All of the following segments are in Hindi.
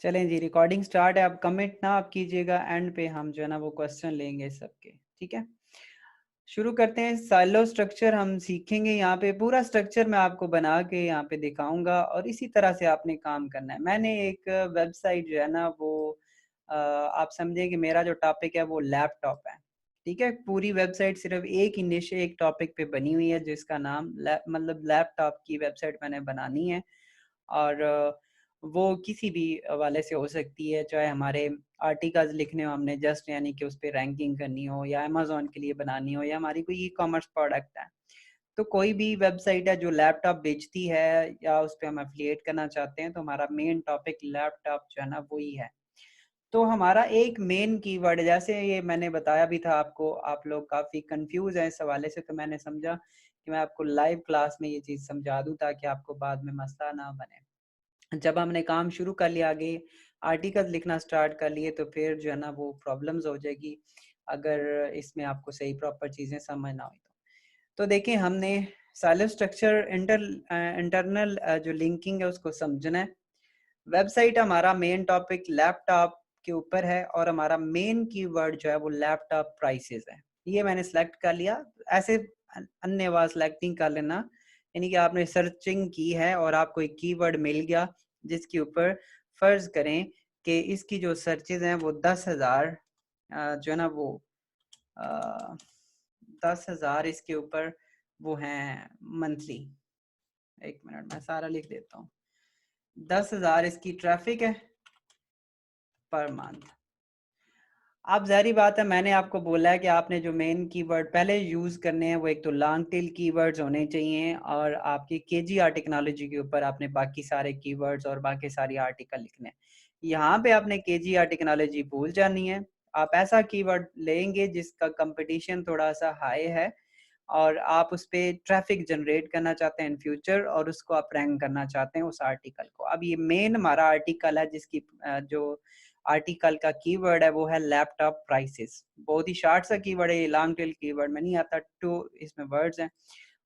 चलें जी, रिकॉर्डिंग स्टार्ट है। आप कमेंट ना आप कीजिएगा, एंड पे हम जो है ना वो क्वेश्चन लेंगे सबके, ठीक है। शुरू करते हैं। साइलो स्ट्रक्चर हम सीखेंगे। यहाँ पे पूरा स्ट्रक्चर मैं आपको बना के यहाँ पे दिखाऊंगा और इसी तरह से आपने काम करना है। मैंने एक वेबसाइट जो है ना वो आप समझे कि मेरा जो टॉपिक है वो लैपटॉप है, ठीक है। पूरी वेबसाइट सिर्फ एक ही निशे एक टॉपिक पे बनी हुई है जिसका नाम मतलब लैपटॉप की वेबसाइट मैंने बनानी है। और वो किसी भी वाले से हो सकती है, चाहे हमारे आर्टिकल्स लिखने हो हमने जस्ट यानी कि उस पे रैंकिंग करनी हो, या अमेज़न के लिए बनानी हो, या हमारी कोई ई-कॉमर्स प्रोडक्ट है। तो कोई भी वेबसाइट है जो लैपटॉप बेचती है या उस पे हम एफ़िलिएट करना चाहते हैं, तो हमारा मेन टॉपिक लैपटॉप जो है ना वो ही है। तो हमारा एक मेन कीवर्ड, जैसे ये मैंने बताया भी था आपको, आप लोग काफ़ी कन्फ्यूज़ हैं इस हवाले से, तो मैंने समझा कि मैं आपको लाइव क्लास में ये चीज़ समझा दूँ ताकि आपको बाद में मसला ना बने। जब हमने काम शुरू कर लिया, आगे आर्टिकल लिखना स्टार्ट कर लिए, तो फिर जो है ना वो प्रॉब्लम्स हो जाएगी अगर इसमें आपको सही प्रॉपर चीज़ें समझ ना हुई तो देखिए, हमने साइलो स्ट्रक्चर इंटरनल जो लिंकिंग है उसको समझना है। वेबसाइट हमारा मेन टॉपिक लैपटॉप के ऊपर है और हमारा मेन कीवर्ड जो है वो लैपटॉप प्राइसेस है। ये मैंने सेलेक्ट कर लिया। ऐसे अन्य बार सेलेक्टिंग कर लेना, यानी कि आपने सर्चिंग की है और आपको एक कीवर्ड मिल गया जिसके ऊपर फर्ज करें कि इसकी जो सर्चेज हैं वो 10,000 जो है ना वो 10,000 इसके ऊपर वो हैं मंथली। एक मिनट मैं सारा लिख देता हूँ। 10,000 इसकी ट्रैफिक है पर मंथ। अब ज़ाहिर बात है, मैंने आपको बोला है कि आपने जो मेन कीवर्ड पहले यूज़ करने हैं वो एक तो लॉन्ग टेल कीवर्ड्स होने चाहिए, और आपकी केजीआर टेक्नोलॉजी के ऊपर आपने बाकी सारे कीवर्ड्स और बाकी सारी आर्टिकल लिखने हैं। यहाँ पे आपने केजीआर टेक्नोलॉजी भूल जानी है। आप ऐसा कीवर्ड लेंगे जिसका कंपटीशन थोड़ा सा हाई है और आप उस पे ट्रैफिक जनरेट करना चाहते हैं इन फ्यूचर, और उसको आप रैंक करना चाहते हैं उस आर्टिकल को। अब ये मेन हमारा आर्टिकल है जिसकी जो आर्टिकल का कीवर्ड है वो है लैपटॉप प्राइसेस। बहुत ही शॉर्ट सा कीवर्ड है, ये लॉन्ग टेल कीवर्ड में नहीं आता। टू इसमें वर्ड्स हैं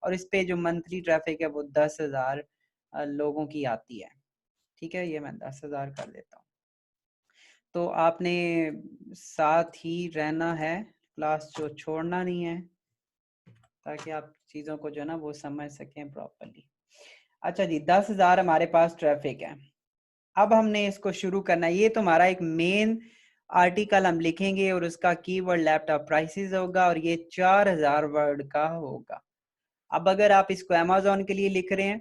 और इस पे जो मंथली ट्रैफिक है वो 10,000 लोगों की आती है, ठीक है। ये मैं 10,000 कर देता हूँ। तो आपने साथ ही रहना है, क्लास जो छोड़ना नहीं है, ताकि आप चीज़ों को जो है ना वो समझ सकें प्रॉपर्ली। अच्छा जी, 10,000 हमारे पास ट्रैफिक है। अब हमने इसको शुरू करना है। ये तो हमारा एक मेन आर्टिकल हम लिखेंगे और उसका कीवर्ड लैपटॉप प्राइसेस होगा और ये 4,000 वर्ड का होगा। अब अगर आप इसको अमेज़न के लिए लिख रहे हैं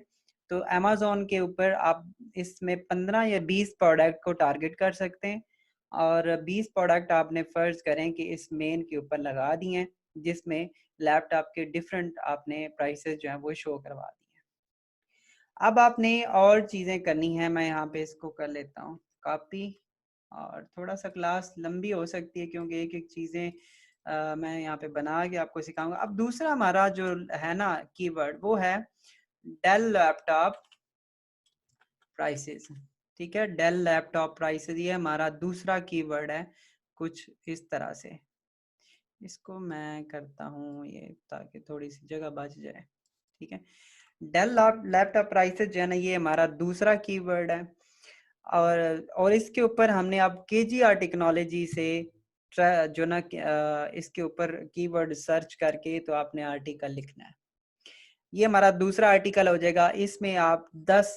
तो अमेज़न के ऊपर आप इसमें 15 या 20 प्रोडक्ट को टारगेट कर सकते हैं, और 20 प्रोडक्ट आपने फ़र्ज़ करें कि इस मेन के ऊपर लगा दिए हैं जिसमें लैपटॉप के डिफरेंट आपने प्राइसेस जो हैं वो शो करवा दिए हैं। अब आपने और चीज़ें करनी हैं। मैं यहाँ पे इसको कर लेता हूँ कॉपी, और थोड़ा सा क्लास लंबी हो सकती है क्योंकि एक एक चीज़ें मैं यहाँ पे बना के आपको सिखाऊंगा। अब दूसरा हमारा जो है ना कीवर्ड वो है डेल लैपटॉप प्राइसेस, ठीक है। डेल लैपटॉप प्राइसेस ये हमारा दूसरा कीवर्ड है। कुछ इस तरह से इसको मैं करता हूँ ये ताकि थोड़ी सी जगह बच जाए, ठीक है। डेल लैपटॉप प्राइसेस जो है ना ये हमारा दूसरा कीवर्ड है, और इसके ऊपर हमने अब केजीआर टेक्नोलॉजी से जो ना इसके ऊपर कीवर्ड सर्च करके तो आपने आर्टिकल लिखना है। ये हमारा दूसरा आर्टिकल हो जाएगा। इसमें आप 10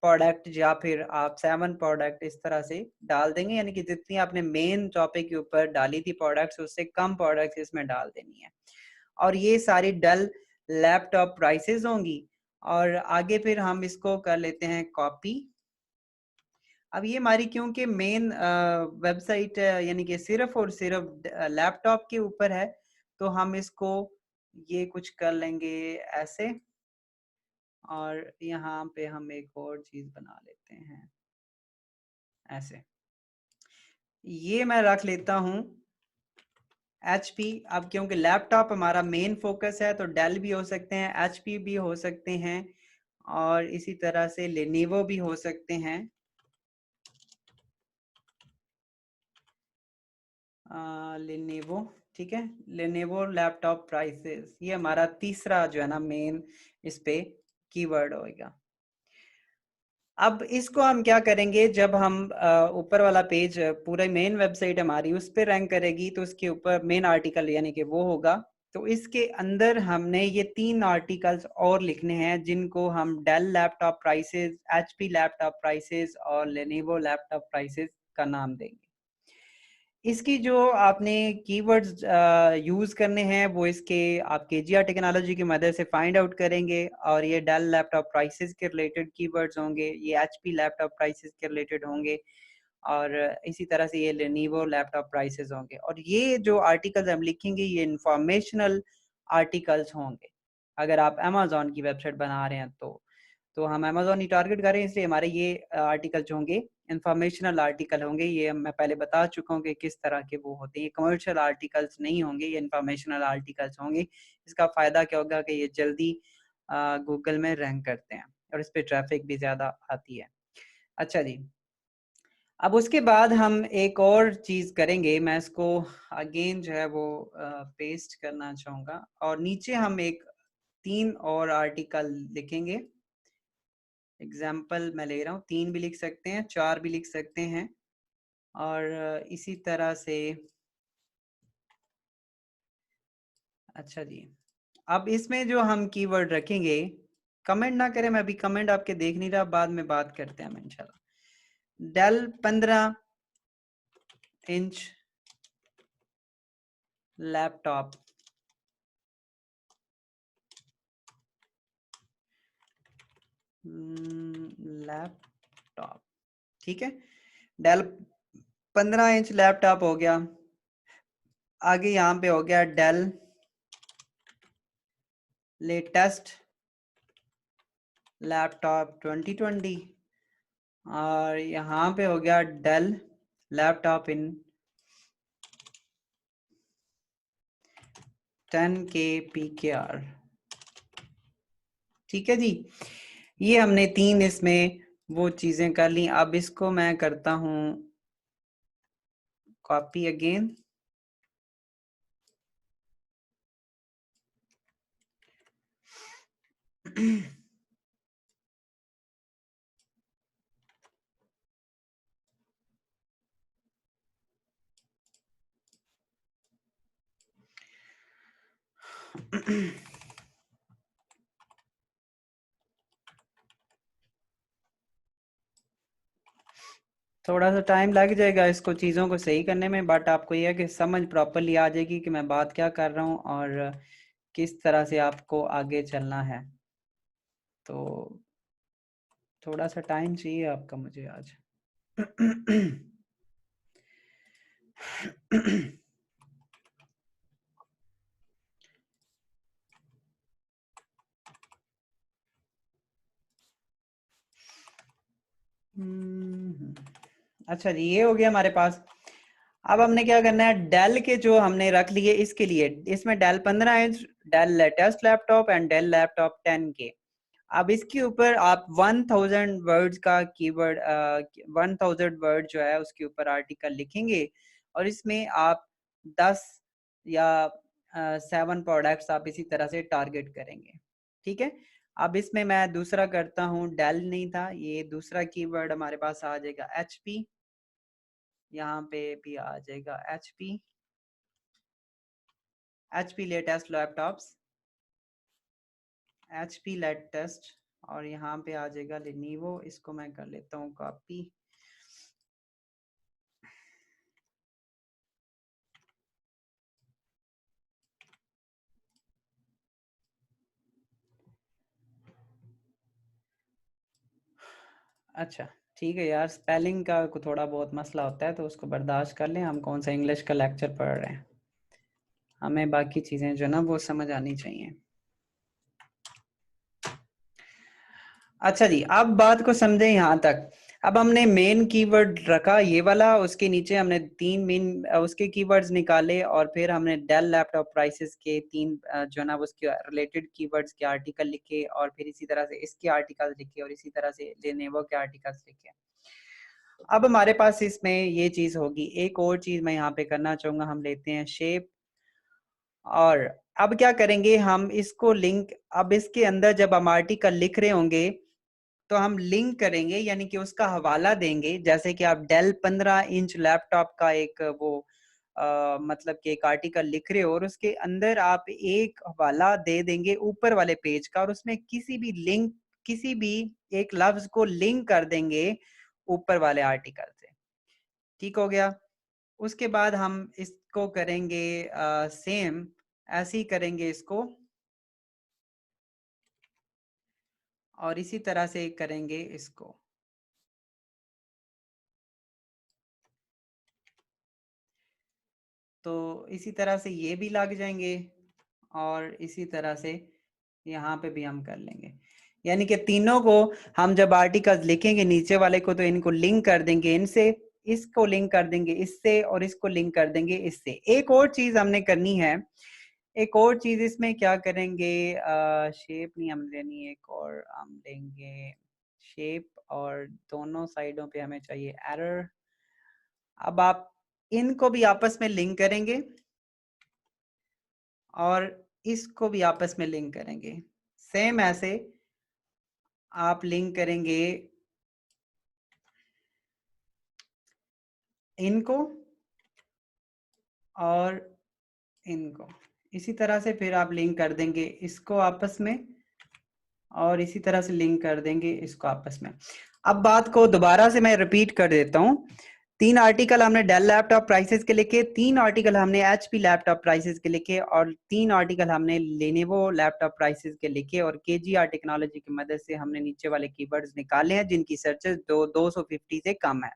प्रोडक्ट या फिर आप 7 प्रोडक्ट इस तरह से डाल देंगे, यानी कि जितनी आपने मेन टॉपिक के ऊपर डाली थी प्रोडक्ट्स उससे कम प्रोडक्ट्स इसमें डाल देनी है, और ये सारी डेल लैपटॉप प्राइसेस होंगी। और आगे फिर हम इसको कर लेते हैं कॉपी। अब ये हमारी क्योंकि मेन वेबसाइट यानी कि सिर्फ और सिर्फ लैपटॉप के ऊपर है, तो हम इसको ये कुछ कर लेंगे ऐसे, और यहाँ पे हम एक और चीज बना लेते हैं ऐसे। ये मैं रख लेता हूँ HP। अब क्योंकि लैपटॉप हमारा मेन फोकस है तो डेल भी हो सकते हैं, HP भी हो सकते हैं, और इसी तरह से लेनोवो भी हो सकते हैं। लेनोवो, ठीक है। लेनोवो लैपटॉप प्राइसेस ये हमारा तीसरा जो है ना मेन इस पे कीवर्ड होगा। अब इसको हम क्या करेंगे, जब हम ऊपर वाला पेज पूरा मेन वेबसाइट हमारी उस पर रैंक करेगी तो उसके ऊपर मेन आर्टिकल यानी कि वो होगा, तो इसके अंदर हमने ये 3 आर्टिकल्स और लिखने हैं जिनको हम Dell laptop prices, HP laptop prices और लेनोवो लैपटॉप प्राइसेस का नाम देंगे। इसकी जो आपने कीवर्ड्स यूज करने हैं वो इसके आप केजीआर टेक्नोलॉजी की मदद से फाइंड आउट करेंगे, और ये डेल लैपटॉप प्राइसेस के रिलेटेड कीवर्ड्स होंगे, ये एचपी लैपटॉप प्राइसेस के रिलेटेड होंगे, और इसी तरह से ये लेनोवो लैपटॉप प्राइसेस होंगे। और ये जो आर्टिकल्स हम लिखेंगे ये इंफॉर्मेशनल आर्टिकल्स होंगे। अगर आप अमेजोन की वेबसाइट बना रहे हैं तो हम अमेजोन ही टारगेट कर रहे हैं, इसलिए हमारे ये आर्टिकल जो होंगे इंफॉर्मेशनल आर्टिकल होंगे। ये मैं पहले बता चुका हूँ कि किस तरह के वो होते हैं। ये कमर्शियल आर्टिकल्स नहीं होंगे, ये इंफॉर्मेशनल आर्टिकल्स होंगे। इसका फायदा क्या होगा कि ये जल्दी गूगल में रैंक करते हैं और इस पर ट्रैफिक भी ज्यादा आती है। अच्छा जी, अब उसके बाद हम एक और चीज करेंगे, मैं इसको अगेन जो है वो पेस्ट करना चाहूंगा, और नीचे हम एक 3 और आर्टिकल लिखेंगे। एग्जाम्पल मैं ले रहा हूँ, 3 भी लिख सकते हैं, 4 भी लिख सकते हैं, और इसी तरह से। अच्छा जी, अब इसमें जो हम कीवर्ड रखेंगे, कमेंट ना करें, मैं अभी कमेंट आपके देख नहीं रहा, बाद में बात करते हैं हम इंशाल्लाह। डेल 15 इंच लैपटॉप लैपटॉप, ठीक है, डेल 15 इंच लैपटॉप हो गया। आगे यहाँ पे हो गया डेल लेटेस्ट लैपटॉप 2020, और यहाँ पे हो गया डेल लैपटॉप इन 10K PKR। ठीक है जी, ये हमने 3 इसमें वो चीजें कर ली। अब इसको मैं करता हूं कॉपी अगेन, थोड़ा सा टाइम लग जाएगा इसको चीज़ों को सही करने में, बट आपको यह है कि समझ प्रॉपरली आ जाएगी कि मैं बात क्या कर रहा हूँ और किस तरह से आपको आगे चलना है। तो थोड़ा सा टाइम चाहिए आपका मुझे आज। अच्छा जी, ये हो गया हमारे पास। अब हमने क्या करना है, डेल के जो हमने रख लिए इसके लिए, इसमें Dell 15 inch, Dell latest laptop and Dell laptop 10K। अब इसके ऊपर आप 1000 वर्ड्स का कीवर्ड 1000 वर्ड जो है उसके ऊपर आर्टिकल लिखेंगे, और इसमें आप 10 या 7 प्रोडक्ट्स आप इसी तरह से टारगेट करेंगे। ठीक है, अब इसमें मैं दूसरा करता हूँ, डेल नहीं था, ये दूसरा कीवर्ड हमारे पास आ जाएगा HP, यहाँ पे भी आ जाएगा HP latest laptops, HP latest, और यहाँ पे आ जाएगा लेनोवो। इसको मैं कर लेता हूँ कॉपी। अच्छा ठीक है यार, स्पेलिंग का थोड़ा बहुत मसला होता है तो उसको बर्दाश्त कर लें, हम कौन सा इंग्लिश का लेक्चर पढ़ रहे हैं, हमें बाकी चीज़ें जो ना वो समझ आनी चाहिए। अच्छा जी, अब बात को समझे यहाँ तक। अब हमने मेन कीवर्ड रखा ये वाला, उसके नीचे हमने 3 मेन उसके कीवर्ड्स निकाले, और फिर हमने डेल लैपटॉप प्राइसेस के 3 जो ना उसके रिलेटेड कीवर्ड्स के आर्टिकल लिखे, और फिर इसी तरह से इसके आर्टिकल्स लिखे, और इसी तरह से लेनोवो के आर्टिकल्स लिखे। अब हमारे पास इसमें ये चीज होगी, एक और चीज मैं यहाँ पे करना चाहूंगा, हम लेते हैं शेप, और अब क्या करेंगे हम इसको लिंक, अब इसके अंदर जब हम आर्टिकल लिख रहे होंगे तो हम लिंक करेंगे, यानी कि उसका हवाला देंगे। जैसे कि आप डेल 15 इंच लैपटॉप का एक वो मतलब कि एक आर्टिकल लिख रहे हो और उसके अंदर आप एक हवाला दे देंगे ऊपर वाले पेज का, और उसमें किसी भी लिंक, किसी भी एक लफ्ज को लिंक कर देंगे ऊपर वाले आर्टिकल से। ठीक हो गया। उसके बाद हम इसको करेंगे सेम, ऐसे ही करेंगे इसको, और इसी तरह से करेंगे इसको। तो इसी तरह से ये भी लग जाएंगे, और इसी तरह से यहाँ पे भी हम कर लेंगे। यानी कि तीनों को हम जब आर्टिकल्स लिखेंगे नीचे वाले को, तो इनको लिंक कर देंगे इनसे, इसको लिंक कर देंगे इससे, और इसको लिंक कर देंगे इससे। एक और चीज हमने करनी है, एक और चीज इसमें क्या करेंगे, शेप नहीं हम लेनी, एक और हम लेंगे शेप, और दोनों साइडों पे हमें चाहिए एरर। अब आप इनको भी आपस में लिंक करेंगे और इसको भी आपस में लिंक करेंगे। सेम ऐसे आप लिंक करेंगे इनको और इनको, इसी तरह से फिर आप लिंक कर देंगे इसको आपस में, और इसी तरह से लिंक कर देंगे इसको आपस में। अब बात को दोबारा से मैं रिपीट कर देता हूँ। 3 आर्टिकल हमने डेल लैपटॉप प्राइसेस के लिखे, 3 आर्टिकल हमने एचपी लैपटॉप प्राइसेस के लिखे, और 3 आर्टिकल हमने लेनोवो लैपटॉप प्राइसेस के लिखे, और केजीआर टेक्नोलॉजी की मदद से हमने नीचे वाले कीवर्ड्स निकाले हैं जिनकी सर्चेस 250 से कम है,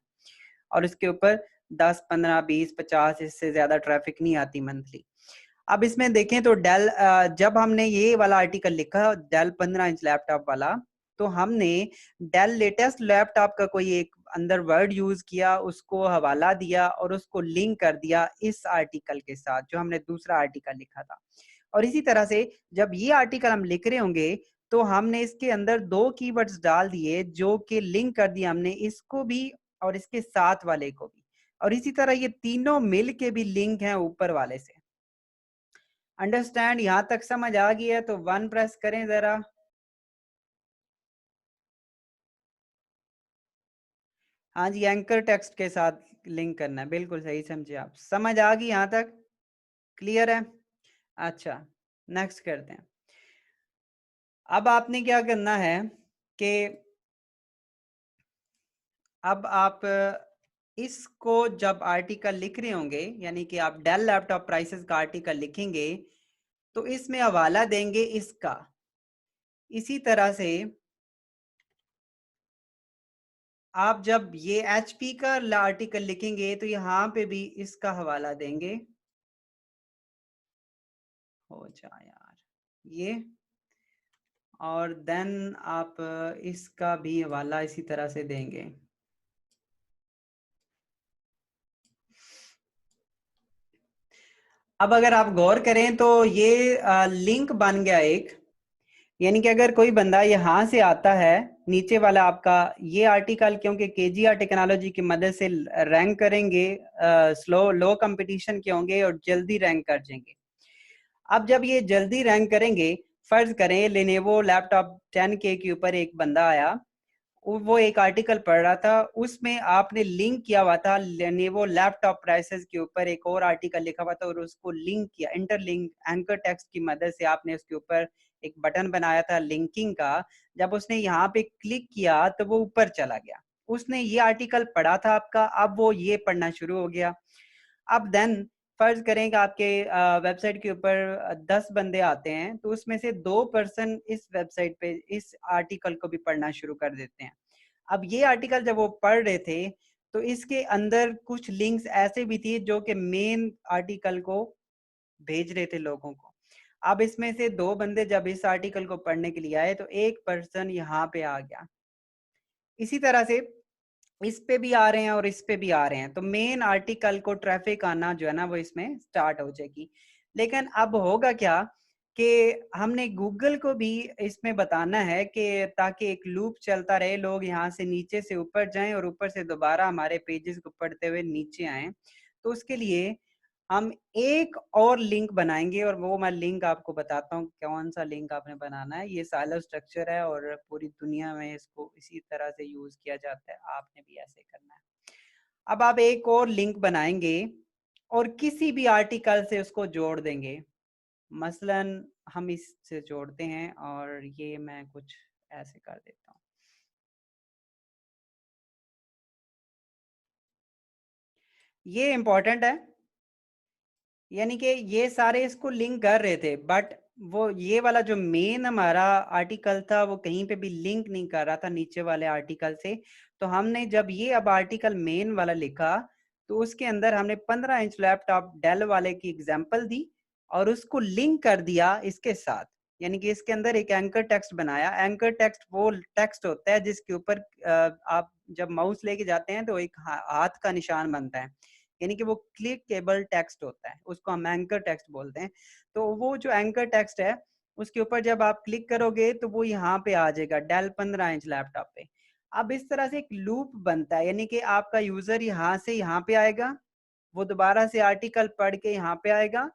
और इसके ऊपर 10, 15, 20, 50 इससे ज्यादा ट्रैफिक नहीं आती मंथली। अब इसमें देखें तो डेल, जब हमने ये वाला आर्टिकल लिखा डेल 15 इंच लैपटॉप वाला, तो हमने डेल लेटेस्ट लैपटॉप का कोई एक अंदर वर्ड यूज किया, उसको हवाला दिया और उसको लिंक कर दिया इस आर्टिकल के साथ जो हमने दूसरा आर्टिकल लिखा था। और इसी तरह से जब ये आर्टिकल हम लिख रहे होंगे, तो हमने इसके अंदर 2 कीवर्ड्स डाल दिए जो कि लिंक कर दिया हमने इसको भी और इसके साथ वाले को भी, और इसी तरह ये तीनों मिल के भी लिंक हैं ऊपर वाले से। अंडरस्टैंड? यहां तक समझ आ गई है तो 1 प्रेस करें जरा। हाँ जी, एंकर टेक्स्ट के साथ लिंक करना है, बिल्कुल सही समझे आप। समझ आ गई यहां तक? क्लियर है? अच्छा, नेक्स्ट करते हैं। अब आपने क्या करना है कि अब आप इसको जब आर्टिकल लिख रहे होंगे, यानी कि आप डेल लैपटॉप प्राइसेस का आर्टिकल लिखेंगे, तो इसमें हवाला देंगे इसका। इसी तरह से आप जब ये एचपी का आर्टिकल लिखेंगे, तो यहाँ पे भी इसका हवाला देंगे। हो जा यार ये, और देन आप इसका भी हवाला इसी तरह से देंगे। अब अगर आप गौर करें तो ये लिंक बन गया एक, यानी कि अगर कोई बंदा यहाँ से आता है, नीचे वाला आपका ये आर्टिकल, क्योंकि केजीआर टेक्नोलॉजी की मदद से रैंक करेंगे, स्लो लो कंपटीशन के होंगे और जल्दी रैंक कर जाएंगे। अब जब ये जल्दी रैंक करेंगे, फर्ज करें लेनोवो लैपटॉप 10K के ऊपर एक बंदा आया, वो एक आर्टिकल पढ़ रहा था, उसमें आपने लिंक किया हुआ था लेनोवो लैपटॉप प्राइसेस के ऊपर एक और आर्टिकल लिखा हुआ था, और उसको लिंक किया, इंटरलिंक एंकर टेक्स्ट की मदद से आपने उसके ऊपर एक बटन बनाया था लिंकिंग का। जब उसने यहाँ पे क्लिक किया तो वो ऊपर चला गया, उसने ये आर्टिकल पढ़ा था आपका, अब वो ये पढ़ना शुरू हो गया। अब देन फर्ज करें कि आपके वेबसाइट के ऊपर 10 बंदे आते हैं, तो उसमें से 2 पर्सन इस वेबसाइट पे इस आर्टिकल को भी पढ़ना शुरू कर देते हैं। अब ये आर्टिकल जब वो पढ़ रहे थे, तो इसके अंदर कुछ लिंक्स ऐसे भी थी जो कि मेन आर्टिकल को भेज रहे थे लोगों को। अब इसमें से 2 बंदे जब इस आर्टिकल को पढ़ने के लिए आए, तो एक पर्सन यहाँ पे आ गया। इसी तरह से इस पे भी आ रहे हैं और इस पे भी आ रहे हैं, तो मेन आर्टिकल को ट्रैफिक आना जो है ना वो इसमें स्टार्ट हो जाएगी। लेकिन अब होगा क्या कि हमने गूगल को भी इसमें बताना है कि ताकि एक लूप चलता रहे, लोग यहाँ से नीचे से ऊपर जाएं और ऊपर से दोबारा हमारे पेजेस को पढ़ते हुए नीचे आए। तो उसके लिए हम एक और लिंक बनाएंगे और वो मैं लिंक आपको बताता हूँ कौन सा लिंक आपने बनाना है। ये साइलो स्ट्रक्चर है और पूरी दुनिया में इसको इसी तरह से यूज किया जाता है, आपने भी ऐसे करना है। अब आप एक और लिंक बनाएंगे और किसी भी आर्टिकल से उसको जोड़ देंगे। मसलन हम इससे जोड़ते हैं और ये मैं कुछ ऐसे कर देता हूँ। ये इंपॉर्टेंट है, यानी कि ये सारे इसको लिंक कर रहे थे, बट वो ये वाला जो मेन हमारा आर्टिकल था वो कहीं पे भी लिंक नहीं कर रहा था नीचे वाले आर्टिकल से। तो हमने जब ये अब आर्टिकल मेन वाला लिखा तो उसके अंदर हमने 15 इंच लैपटॉप डेल वाले की एग्जांपल दी और उसको लिंक कर दिया इसके साथ। यानी कि इसके अंदर एक एंकर टेक्स्ट बनाया। एंकर टेक्स्ट वो टेक्स्ट होता है जिसके ऊपर आप जब माउस लेके जाते हैं तो एक हाथ का निशान बनता है, यानी कि वो क्लिकेबल टेक्स्ट होता है, उसको हम एंकर टेक्स्ट बोलते हैं। तो वो जो एंकर टेक्स्ट है उसके ऊपर जब आप क्लिक करोगे तो वो यहाँ पे आ जाएगा डेल 15 इंच लैपटॉप पे। अब इस तरह से एक लूप बनता है, यानी कि आपका यूजर यहाँ से यहाँ पे आएगा, वो दोबारा से आर्टिकल पढ़ के यहाँ पे आएगा,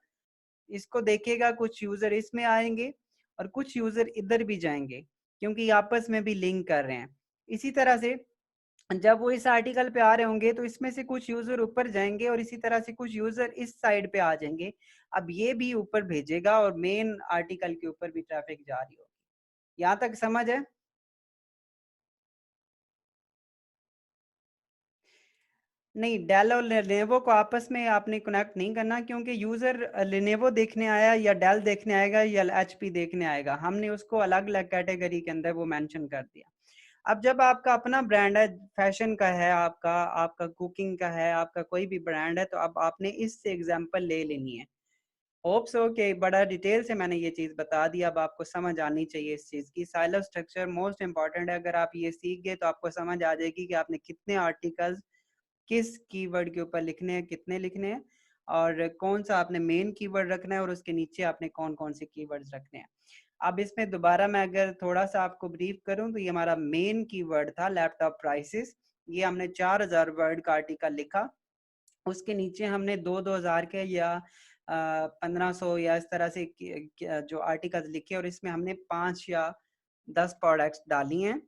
इसको देखेगा, कुछ यूजर इसमें आएंगे और कुछ यूजर इधर भी जाएंगे क्योंकि आपस में भी लिंक कर रहे हैं। इसी तरह से जब वो इस आर्टिकल पे आ रहे होंगे तो इसमें से कुछ यूजर ऊपर जाएंगे और इसी तरह से कुछ यूजर इस साइड पे आ जाएंगे। अब ये भी ऊपर भेजेगा और मेन आर्टिकल के ऊपर भी ट्रैफिक जा रही होगी। यहाँ तक समझ है? नहीं, डेल और लेनेवो को आपस में आपने कनेक्ट नहीं करना, क्योंकि यूजर लेनेवो देखने आया या डेल देखने आएगा या एचपी देखने आएगा, हमने उसको अलग अलग कैटेगरी के अंदर वो मेंशन कर दिया। अब जब आपका अपना ब्रांड है, फैशन का है, आपका आपका कुकिंग का है, आपका कोई भी ब्रांड है, तो अब आपने इससे एग्जांपल ले लेनी है। होप सो कि बड़ा डिटेल से मैंने ये चीज़ बता दी, अब आपको समझ आनी चाहिए इस चीज़ की। साइलो स्ट्रक्चर मोस्ट इंपॉर्टेंट है, अगर आप ये सीख गए तो आपको समझ आ जाएगी कि आपने कितने आर्टिकल्स किस कीवर्ड के ऊपर लिखने हैं, कितने लिखने हैं, और कौन सा आपने मेन कीवर्ड रखना है और उसके नीचे आपने कौन कौन से कीवर्ड्स रखने हैं। अब इसमें दोबारा मैं अगर थोड़ा सा आपको ब्रीफ करूं तो ये हमारा मेन कीवर्ड था लैपटॉप प्राइसेस। ये हमने 4000 वर्ड का आर्टिकल लिखा, उसके नीचे हमने 2-2000 के या 1500 या इस तरह से जो आर्टिकल्स लिखे और इसमें हमने 5 या 10 प्रोडक्ट्स डाली हैं।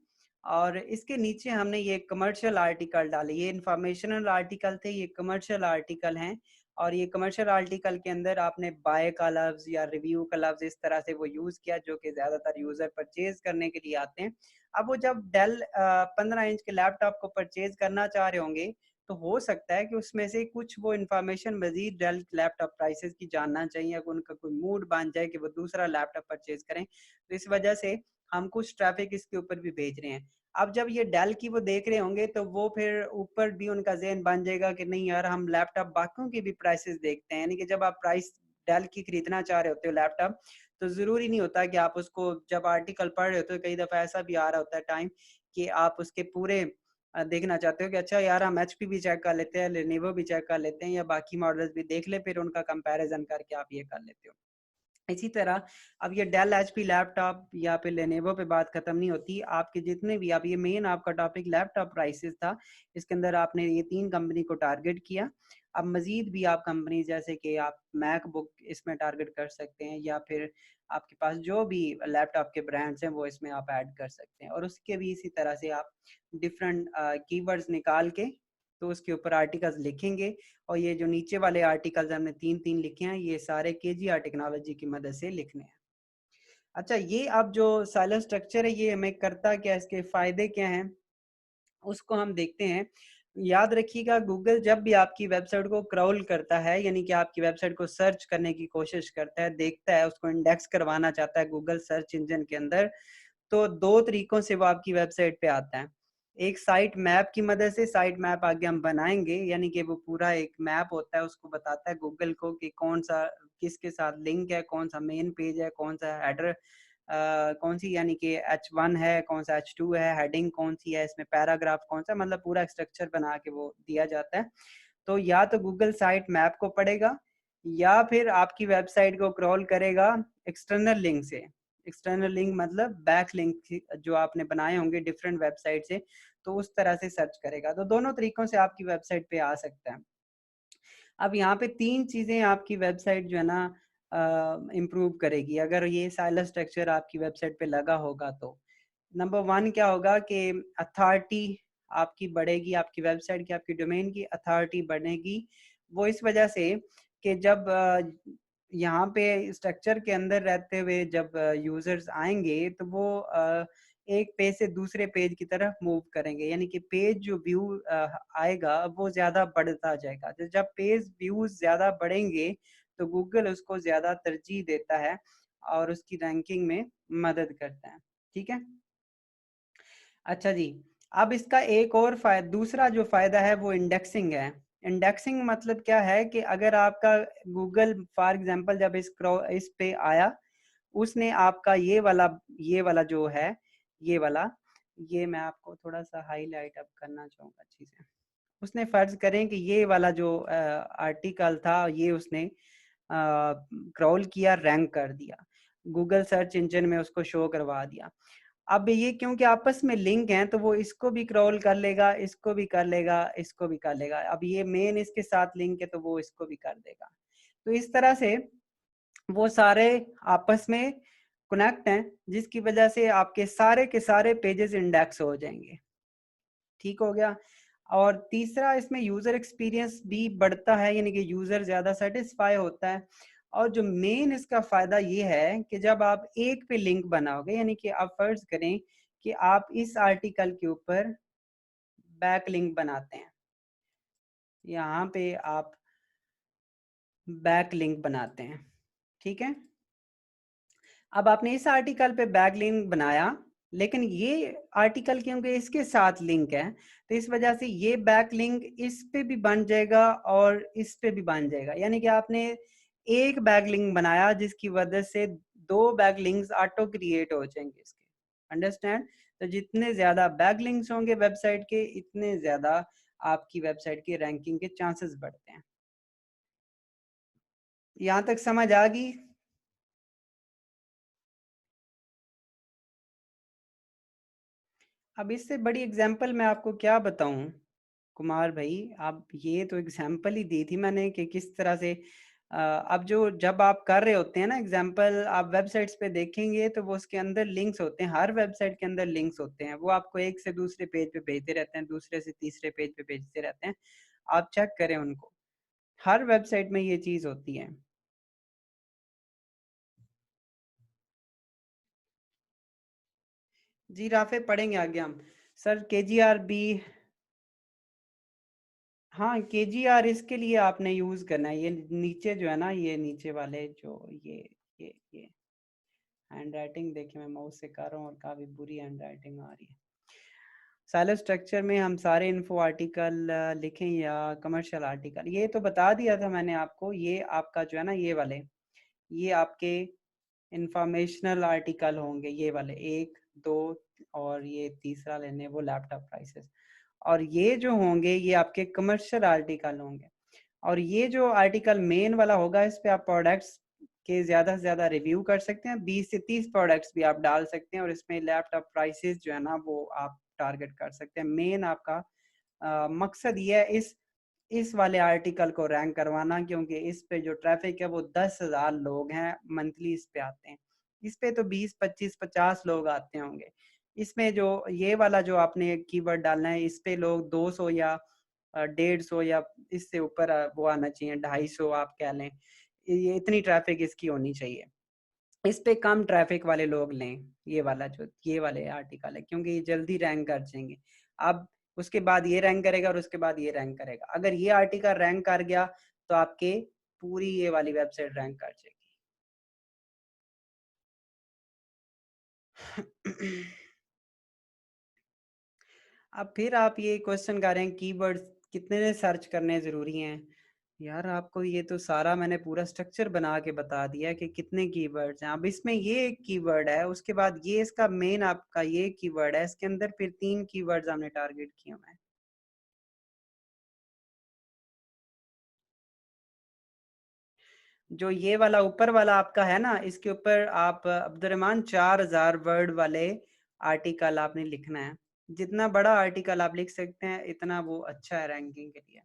और इसके नीचे हमने ये कमर्शियल आर्टिकल डाले, ये इंफॉर्मेशनल आर्टिकल थे, ये कमर्शियल आर्टिकल हैं। और ये कमर्शियल आर्टिकल के अंदर आपने बाय का लफ्ज या रिव्यू का लफ्ज इस तरह से वो यूज किया जो कि ज्यादातर यूजर परचेज करने के लिए आते हैं। अब वो जब डेल 15 इंच के लैपटॉप को परचेज करना चाह रहे होंगे तो हो सकता है कि उसमें से कुछ वो इन्फॉर्मेशन मजीद डेल लैपटॉप प्राइसेस की जानना चाहिए, अगर उनका कोई मूड बन जाए कि वो दूसरा लैपटॉप परचेज करें, तो इस वजह से हम कुछ ट्रैफिक इसके ऊपर भी भेज रहे हैं। अब जब ये डेल की वो देख रहे होंगे तो वो फिर ऊपर भी उनका ज़हन बन जाएगा कि नहीं यार, हम लैपटॉप बाकियों की भी प्राइसेस देखते हैं। यानी कि जब आप प्राइस डेल की खरीदना चाह रहे होते हो लैपटॉप, तो ज़रूरी नहीं होता कि आप उसको जब आर्टिकल पढ़ रहे होते हो, कई दफ़ा ऐसा भी आ रहा होता है टाइम कि आप उसके पूरे देखना चाहते हो कि अच्छा यार हम एचपी भी चेक कर लेते हैं, लेनोवो भी चेक कर लेते हैं या बाकी मॉडल्स भी देख ले, फिर उनका कंपैरिजन करके आप ये कर लेते हो। इसी तरह अब ये डेल एचपी लैपटॉप या फिर लेनोवो पे बात खत्म नहीं होती, आपके जितने भी, अब ये मेन आपका टॉपिक लैपटॉप प्राइसेस था, इसके अंदर आपने ये 3 कंपनी को टारगेट किया। अब मजीद भी आप कंपनी जैसे कि आप मैकबुक इसमें टारगेट कर सकते हैं या फिर आपके पास जो भी लैपटॉप के ब्रांड्स हैं वो इसमें आप ऐड कर सकते हैं, और उसके भी इसी तरह से आप डिफरेंट कीवर्ड्स निकाल के तो उसके ऊपर आर्टिकल्स लिखेंगे। और ये जो नीचे वाले आर्टिकल्स हमने 3-3 लिखे हैं, ये सारे केजीआर टेक्नोलॉजी की मदद से लिखने हैं। अच्छा, ये अब जो साइलो स्ट्रक्चर है ये हमें करता क्या, इसके फायदे क्या हैं, उसको हम देखते हैं। याद रखिएगा, गूगल जब भी आपकी वेबसाइट को क्रॉल करता है, यानी कि आपकी वेबसाइट को सर्च करने की कोशिश करता है, देखता है, उसको इंडेक्स करवाना चाहता है गूगल सर्च इंजन के अंदर, तो 2 तरीकों से वो आपकी वेबसाइट पे आता है। एक साइट मैप की मदद से, साइट मैप आगे हम बनाएंगे, यानी कि वो पूरा एक मैप होता है, उसको बताता है गूगल को कि कौन सा किसके साथ लिंक है, कौन सा मेन पेज है, कौन सा हेडर, कौन सी यानी कि H1 है, कौन सा H2 है, हेडिंग कौन सी है, इसमें पैराग्राफ कौन सा, मतलब पूरा स्ट्रक्चर बना के वो दिया जाता है। तो या तो गूगल साइट मैप को पढ़ेगा या फिर आपकी वेबसाइट को क्रॉल करेगा एक्सटर्नल लिंक से। एक्सटर्नल लिंक मतलब बैक लिंक जो आपने बनाए होंगे डिफरेंट वेबसाइट से, तो उस तरह से सर्च करेगा। तो दोनों तरीकों से आपकी वेबसाइट पे आ सकता है। अब यहाँ पे 3 चीजें आपकी वेबसाइट जो है ना इम्प्रूव करेगी अगर ये साइलस स्ट्रक्चर आपकी वेबसाइट पे लगा होगा तो। नंबर 1 क्या होगा कि अथॉरिटी आपकी बढ़ेगी, आपकी वेबसाइट की, आपकी डोमेन की अथॉरिटी बढ़ेगी। वो इस वजह से कि जब यहाँ पे स्ट्रक्चर के अंदर रहते हुए जब यूजर्स आएंगे तो वो एक पेज से दूसरे पेज की तरफ मूव करेंगे, यानी कि पेज जो व्यू आएगा वो ज्यादा बढ़ता जाएगा। तो जब पेज व्यूज ज्यादा बढ़ेंगे तो गूगल उसको ज्यादा तरजीह देता है और उसकी रैंकिंग में मदद करता है। ठीक है, अच्छा जी। अब इसका एक और दूसरा जो फायदा है वो इंडेक्सिंग है। इंडेक्सिंग मतलब क्या है कि अगर आपका गूगल फॉर एग्जांपल जब इस पे आया, उसने आपका ये वाला जो है, ये वाला, ये मैं आपको थोड़ा सा हाईलाइट अब करना चाहूंगा अच्छी से। उसने फर्ज करें कि ये वाला जो आर्टिकल था ये उसने क्रॉल किया, रैंक कर दिया, गूगल सर्च इंजन में उसको शो करवा दिया। अब ये क्योंकि आपस में लिंक हैं तो वो इसको भी क्रॉल कर लेगा, इसको भी कर लेगा, इसको भी कर लेगा। अब ये मेन इसके साथ लिंक है तो वो इसको भी कर देगा। तो इस तरह से वो सारे आपस में कनेक्ट हैं, जिसकी वजह से आपके सारे के सारे पेजेस इंडेक्स हो जाएंगे। ठीक हो गया। और तीसरा इसमें यूजर एक्सपीरियंस भी बढ़ता है, यानी कि यूजर ज्यादा सेटिस्फाई होता है। और जो मेन इसका फायदा ये है कि जब आप एक पे लिंक बनाओगे, यानी कि आप फर्ज करें कि आप इस आर्टिकल के ऊपर बैक लिंक बनाते हैं, यहाँ पे आप बैक लिंक बनाते हैं, ठीक है। अब आपने इस आर्टिकल पे बैक लिंक बनाया, लेकिन ये आर्टिकल क्योंकि इसके साथ लिंक है तो इस वजह से ये बैक लिंक इस पे भी बन जाएगा और इस पे भी बन जाएगा। यानी कि आपने एक बैक लिंक बनाया जिसकी वजह से दो बैक लिंक्स ऑटो क्रिएट हो जाएंगे इसके। अंडरस्टैंड? तो जितने ज्यादा बैक लिंक्स होंगे वेबसाइट के, इतने ज्यादा आपकी वेबसाइट की रैंकिंग के चांसेस बढ़ते हैं। यहाँ तक समझ आ गई? अब इससे बड़ी एग्जांपल मैं आपको क्या बताऊं कुमार भाई। आप ये तो एग्जांपल ही दी थी मैंने कि किस तरह से अब जो जब आप कर रहे होते हैं ना एग्जांपल, आप वेबसाइट्स पे देखेंगे तो वो उसके अंदर लिंक्स होते हैं, हर वेबसाइट के अंदर लिंक्स होते हैं। वो आपको एक से दूसरे पेज पे भेजते रहते हैं, दूसरे से तीसरे पेज पे भेजते रहते हैं। आप चेक करें उनको, हर वेबसाइट में ये चीज होती है। जी राफे पढ़ेंगे आगे हम। सर केजीआर भी, हाँ केजीआर इसके लिए आपने यूज करना है। ये नीचे जो है ना, ये नीचे वाले जो ये हैंड राइटिंग देखिए, मैं माउस से कर रहा हूँ और काफी बुरी हैंड राइटिंग आ रही है। साइलस स्ट्रक्चर में हम सारे इन्फो आर्टिकल लिखें या कमर्शियल आर्टिकल, ये तो बता दिया था मैंने आपको। ये आपका जो है ना ये वाले, ये आपके इंफॉर्मेशनल आर्टिकल होंगे, ये वाले एक दो, और ये तीसरा लेने वो लैपटॉप प्राइसेस। और ये जो होंगे ये आपके कमर्शियल आर्टिकल होंगे। और ये जो आर्टिकल मेन वाला होगा, इस पे आप प्रोडक्ट्स के ज्यादा से ज्यादा रिव्यू कर सकते हैं, 20 से 30 प्रोडक्ट्स भी आप डाल सकते हैं, और इसमें लैपटॉप प्राइसेस जो है ना वो आप टारगेट कर सकते हैं। मेन आपका मकसद ये है इस वाले आर्टिकल को रैंक करवाना, क्योंकि इस पे जो ट्रैफिक है वो 10,000 लोग हैं मंथली इस पे आते हैं। इस पे तो 20 25 50 लोग आते होंगे। इसमें जो ये वाला जो आपने कीवर्ड डालना है, इस पे लोग 200 या 150 या इससे ऊपर वो आना चाहिए, 250 आप कह लें। ये इतनी ट्रैफिक इसकी होनी चाहिए। इस पे कम ट्रैफिक वाले लोग लें ये वाला, जो ये वाले आर्टिकल है, क्योंकि ये जल्दी रैंक कर जाएंगे। अब उसके बाद ये रैंक करेगा और उसके बाद ये रैंक करेगा। अगर ये आर्टिकल रैंक कर गया तो आपके पूरी ये वाली वेबसाइट रैंक कर जाएगी। अब फिर आप ये क्वेश्चन कर रहे हैं कीवर्ड्स कितने सर्च करने जरूरी हैं। यार आपको ये तो सारा मैंने पूरा स्ट्रक्चर बना के बता दिया है कि कितने कीवर्ड्स हैं। अब इसमें ये एक कीवर्ड है, उसके बाद ये इसका मेन आपका ये कीवर्ड है, इसके अंदर फिर 3 कीवर्ड्स हमने टारगेट किए हुए हैं। जो ये वाला ऊपर वाला आपका है ना, इसके ऊपर आप अब्दुलरहमान 4,000 वर्ड वाले आर्टिकल आपने लिखना है। जितना बड़ा आर्टिकल आप लिख सकते हैं इतना वो अच्छा है रैंकिंग के लिए।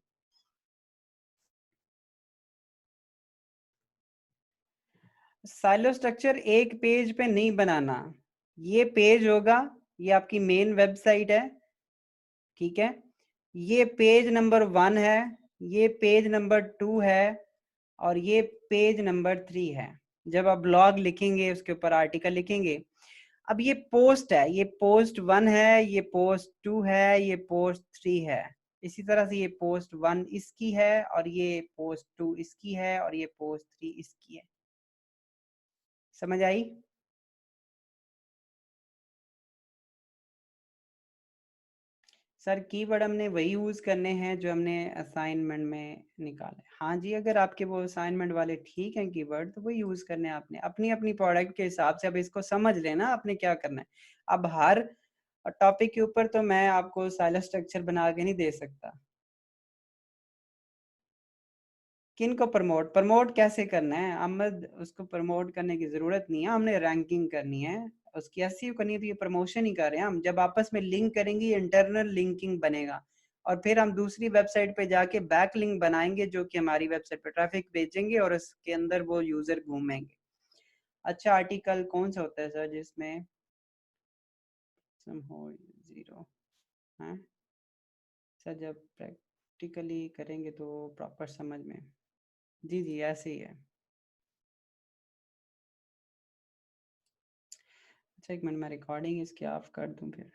साइलो स्ट्रक्चर एक पेज पे नहीं बनाना, ये पेज होगा, ये आपकी मेन वेबसाइट है, ठीक है, ये पेज नंबर 1 है, ये पेज नंबर 2 है, और ये पेज नंबर 3 है। जब आप ब्लॉग लिखेंगे, उसके ऊपर आर्टिकल लिखेंगे, अब ये पोस्ट है, ये पोस्ट 1 है, ये पोस्ट 2 है, ये पोस्ट 3 है। इसी तरह से ये पोस्ट 1 इसकी है, और ये पोस्ट 2 इसकी है, और ये पोस्ट 3 इसकी है। समझ आई? सर कीवर्ड हमने वही यूज करने हैं जो हमने असाइनमेंट में निकाले। हाँ जी, अगर आपके वो असाइनमेंट वाले ठीक हैं कीवर्ड, तो वो यूज करने हैं आपने अपनी अपनी प्रोडक्ट के हिसाब से। अब इसको समझ लेना आपने क्या करना है। अब हर टॉपिक के ऊपर तो मैं आपको साइलस स्ट्रक्चर बना के नहीं दे सकता। किन को प्रमोट प्रमोट कैसे करना है अहमद? उसको प्रमोट करने की जरूरत नहीं है, हमने रैंकिंग करनी है, उसकी एसईओ करनी है, तो ये प्रमोशन ही कर रहे हैं हम। जब आपस में लिंक करेंगे, इंटरनल लिंकिंग बनेगा, और फिर हम दूसरी वेबसाइट पे जाके बैक लिंक बनाएंगे, जो कि हमारी वेबसाइट पे ट्रैफिक भेजेंगे, और उसके अंदर वो यूजर घूमेंगे। अच्छा, आर्टिकल कौन सा होता है सर जिसमें सम हो जीरो है? सर जब प्रैक्टिकली करेंगे तो प्रॉपर समझ में। जी जी, ऐसे ही है। अच्छा, एक मिनट, मैं रिकॉर्डिंग इसकी ऑफ कर दूं फिर।